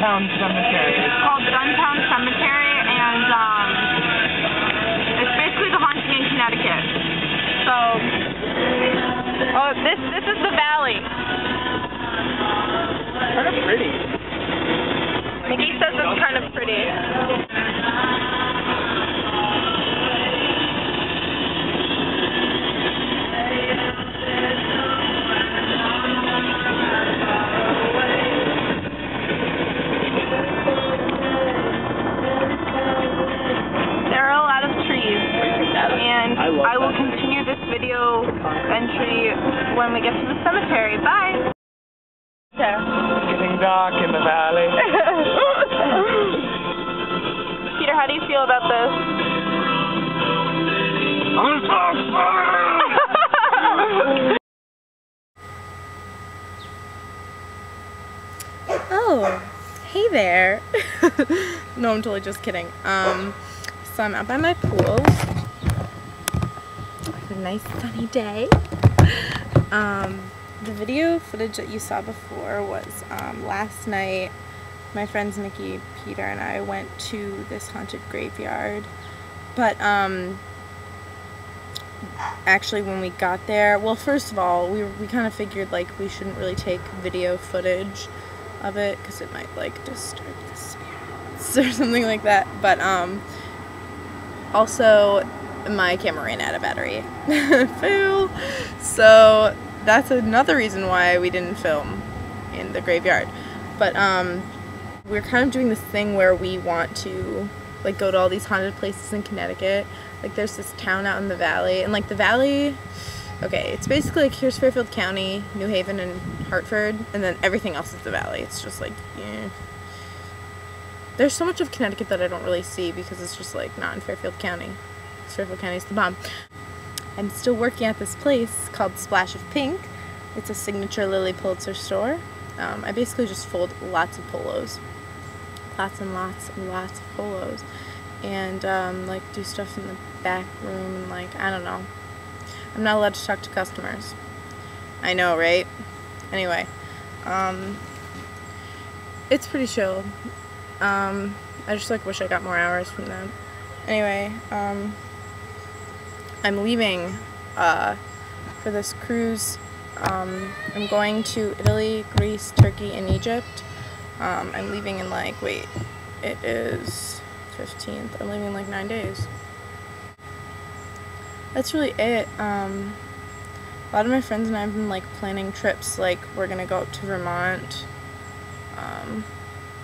Duntown Cemetery. It's called the Duntown Cemetery, and it's basically the haunting in Connecticut. So, oh, this is the valley. Kind of pretty. Nikki says it's kind of pretty. I will continue this video entry when we get to the cemetery. Bye! It's getting dark in the valley. Peter, how do you feel about this? I'm so sorry! Oh, hey there. No, I'm totally just kidding. So I'm out by my pool. It's a nice sunny day. The video footage that you saw before was last night. My friends Nikki, Peter, and I went to this haunted graveyard. But actually when we got there, well, first of all, we kind of figured like we shouldn't really take video footage of it because it might like disturb the spirits or something like that. But also my camera ran out of battery. Fail. So that's another reason why we didn't film in the graveyard. But we're kind of doing this thing where we want to like go to all these haunted places in Connecticut. Like there's this town out in the valley, and like the valley, okay, it's basically like here's Fairfield County, New Haven, and Hartford, and then everything else is the valley. It's just like, yeah. There's so much of Connecticut that I don't really see because it's just like not in Fairfield County. Fairfield County is the bomb. I'm still working at this place called Splash of Pink. It's a signature Lily Pulitzer store. I basically just fold lots of polos. Lots and lots and lots of polos. And like do stuff in the back room and like, I don't know. I'm not allowed to talk to customers. I know, right? Anyway, it's pretty chill. I just like wish I got more hours from them. Anyway, I'm leaving for this cruise. I'm going to Italy, Greece, Turkey, and Egypt. I'm leaving in like, wait, it is 15th. I'm leaving in like 9 days. That's really it. A lot of my friends and I have been like planning trips. Like we're gonna go up to Vermont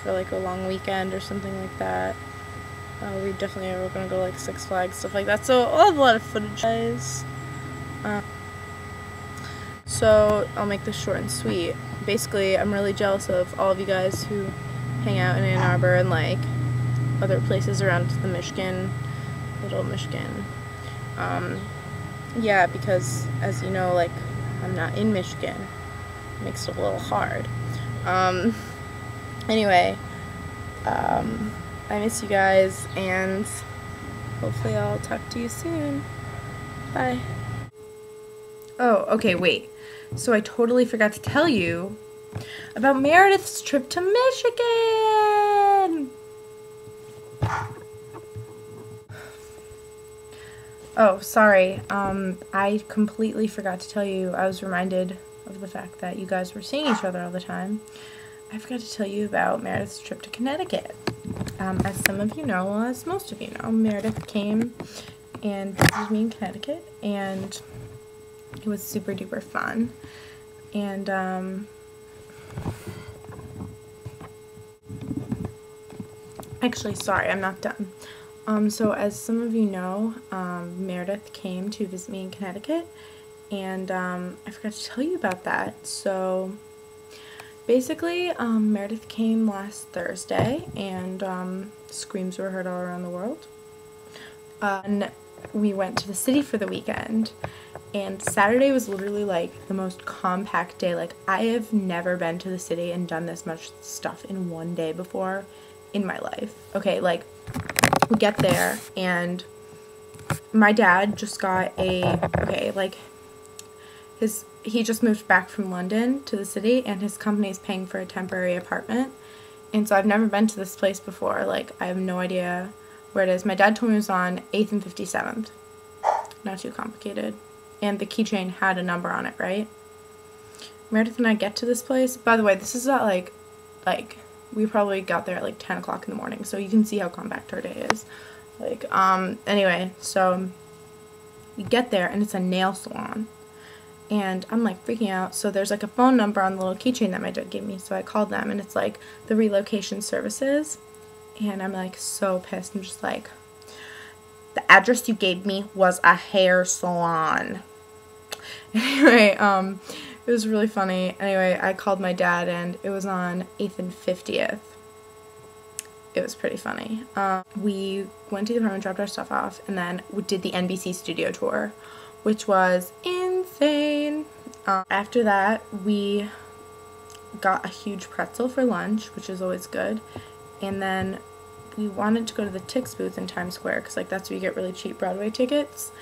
for like a long weekend or something like that. We definitely are gonna go like Six Flags, stuff like that. So I'll have a lot of footage, guys. So I'll make this short and sweet. Basically, I'm really jealous of all of you guys who hang out in Ann Arbor and like other places around the Michigan, little Michigan. Yeah, because as you know, like I'm not in Michigan. It makes it a little hard. Anyway, I miss you guys, and hopefully I'll talk to you soon. Bye. Oh, okay, wait. So I totally forgot to tell you about Meredith's trip to Michigan! Oh, sorry. I completely forgot to tell you. I was reminded of the fact that you guys were seeing each other all the time. I forgot to tell you about Meredith's trip to Connecticut. As some of you know, well, as most of you know, Meredith came and visited me in Connecticut, and it was super duper fun. And actually, sorry, I'm not done. So as some of you know, Meredith came to visit me in Connecticut, and I forgot to tell you about that. So basically, Meredith came last Thursday, and screams were heard all around the world. And we went to the city for the weekend, and Saturday was literally like the most compact day. Like, I have never been to the city and done this much stuff in one day before in my life. Okay, like, we get there, and my dad just got he just moved back from London to the city, and his company is paying for a temporary apartment, And so I've never been to this place before. Like, I have no idea where it is. My dad told me it was on 8th and 57th. Not too complicated. And the keychain had a number on it, right? Meredith and I get to this place. By the way, this is at like we probably got there at like 10 o'clock in the morning, so you can see how compact our day is. Like, anyway, so we get there and it's a nail salon. And I'm like freaking out. So there's like a phone number on the little keychain that my dad gave me. So I called them and it's like the relocation services. And I'm like so pissed. I'm just like, the address you gave me was a hair salon. Anyway, it was really funny. Anyway, I called my dad and it was on 8th and 50th. It was pretty funny. We went to the apartment, dropped our stuff off, and then we did the NBC studio tour, which was insane. After that, we got a huge pretzel for lunch, which is always good. And then we wanted to go to the Tix booth in Times Square because like that's where you get really cheap Broadway tickets.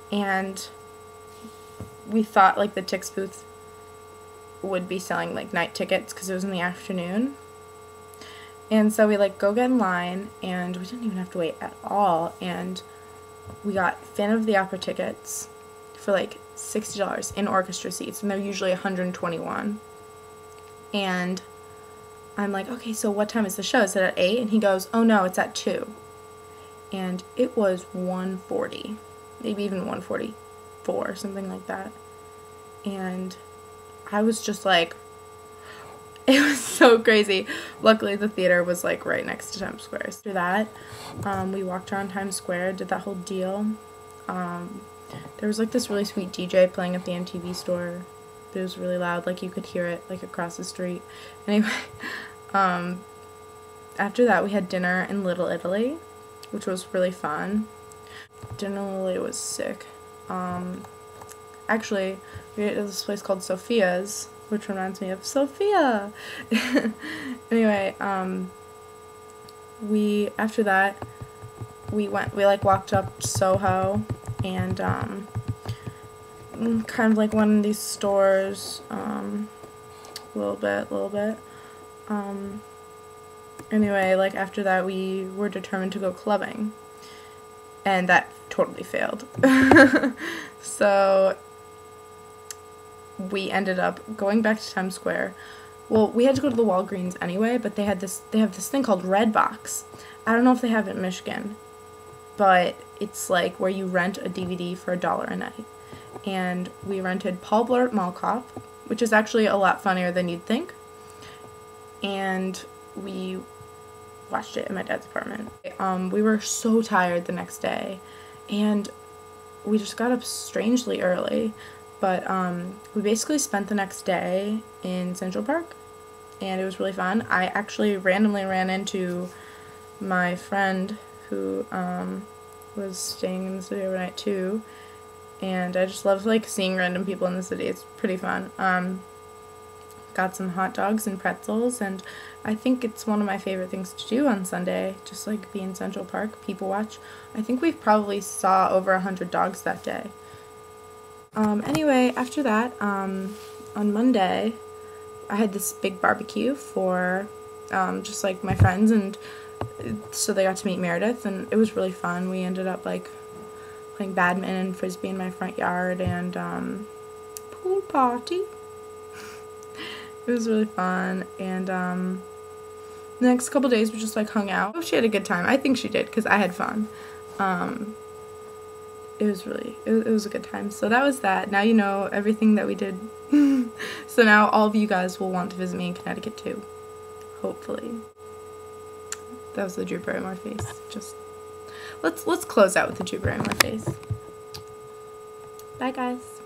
And we thought like the Tix booth would be selling like night tickets because it was in the afternoon. And so we like go get in line and we didn't even have to wait at all. And we got Phantom of the Opera tickets for like $60 in orchestra seats, and they're usually $121. And I'm like, okay, so what time is the show? Is it at 8? And he goes, oh no, it's at 2. And it was 1:40, maybe even 1:44, something like that. And I was just like, it was so crazy. Luckily, the theater was like right next to Times Square. After that, we walked around Times Square, did that whole deal. There was like this really sweet DJ playing at the MTV store. But it was really loud, like you could hear it like across the street. Anyway, after that we had dinner in Little Italy, which was really fun. Dinner in Little Italy was sick. Actually, we ate at this place called Sophia's, which reminds me of Sophia. Anyway, after that we walked up Soho and kind of like one of these stores, a little bit. Anyway, like after that we were determined to go clubbing, and that totally failed. So we ended up going back to Times Square. Well, we had to go to the Walgreens anyway, but they have this thing called Redbox. I don't know if they have it in Michigan, but it's like where you rent a DVD for $1 a night. And we rented Paul Blart Mall Cop, which is actually a lot funnier than you'd think. And we watched it in my dad's apartment. We were so tired the next day, and we just got up strangely early. But we basically spent the next day in Central Park, and it was really fun. I actually randomly ran into my friend who was staying in the city overnight too. And I just love like seeing random people in the city. It's pretty fun. Got some hot dogs and pretzels, and I think it's one of my favorite things to do on Sunday, just like be in Central Park, people watch. I think we probably saw over 100 dogs that day. Anyway, after that, on Monday, I had this big barbecue for just like my friends, and so they got to meet Meredith, and it was really fun. We ended up like playing badminton and frisbee in my front yard, and pool party. It was really fun. And the next couple days we just like hung out. She had a good time. I think she did, because I had fun. It was a good time. So that was that. Now you know everything that we did. So now all of you guys will want to visit me in Connecticut too, hopefully. That was the Drew Barrymore face. Just let's close out with the Drew Barrymore face. Bye guys.